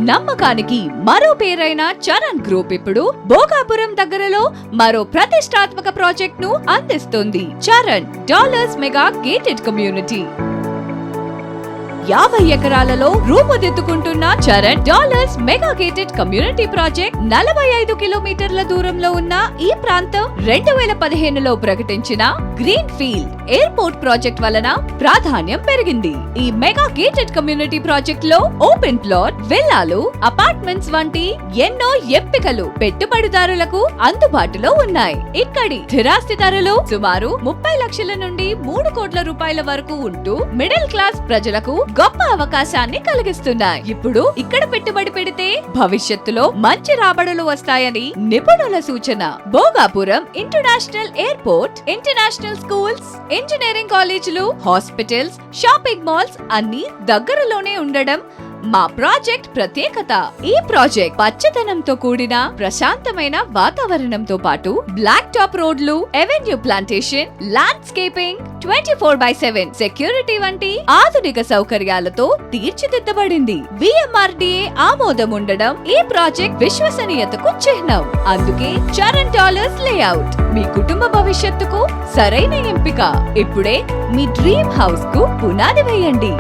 నమ్మకానికి మరో పేరైన చరణ్ గ్రూప్ ఇప్పుడు భోగాపురం దగ్గరలో మరో ప్రతిష్టాత్మక ప్రాజెక్ట్ ను అందిస్తుంది. Charan dollars mega gated community 50 ఎకరాలలో రూపుదిద్దుకుంటున్న Charan dollars mega gated community project 45 కిలోమీటర్ల దూరంలో ఉన్న ఈ ప్రాంతం 2015లో ప్రకటించిన గ్రీన్ ఫీల్డ్ ఎయిర్పోర్ట్ ప్రాజెక్ట్ వలన ప్రాధాన్యం పెరిగింది. ఈ మెగా గేటెడ్ కమ్యూనిటీ ప్రాజెక్ట్ లో ఓపెన్ ప్లాట్, విల్లాలు, అపార్ట్మెంట్స్ వంటి ఎన్నో ఎంపికలు పెట్టుబడిదారులకు అందుబాటులో ఉన్నాయి. ఇక్కడి స్థిరాస్తి ధరలు సుమారు 30 లక్షల నుండి 3 కోట్ల రూపాయల వరకు ఉంటూ మిడిల్ క్లాస్ ప్రజలకు గొప్ప అవకాశాన్ని కలిగిస్తున్నాయి. ఇప్పుడు ఇక్కడ పెట్టుబడి పెడితే భవిష్యత్తులో మంచి రాబడులు వస్తాయని నిపుణుల సూచన. Bhogapuram international airport, international schools, engineering కాలేజీలు, హాస్పిటల్స్, షాపింగ్ మాల్స్ అన్ని దగ్గరలోనే ఉండడం మా ప్రాజెక్ట్ ప్రత్యేకత. ఈ ప్రాజెక్ట్ పచ్చదనంతో కూడిన ప్రశాంతమైన వాతావరణంతో పాటు బ్లాక్ టాప్ రోడ్లు, ఎవెన్యూ ప్లాంటేషన్, ల్యాండ్స్కేపింగ్, 24/7 సెక్యూరిటీ వంటి ఆధునిక సౌకర్యాలతో తీర్చిదిద్దబడింది. VMRDA ఆమోదం ఉండడం ఈ ప్రాజెక్ట్ విశ్వసనీయతకు చిహ్నం. అందుకే చరణ్ డాలర్స్ లేఅవుట్ మీ కుటుంబ భవిష్యత్తుకు సరైన ఎంపిక. ఇప్పుడే మీ డ్రీమ్ హౌస్ కు పునాది వేయండి.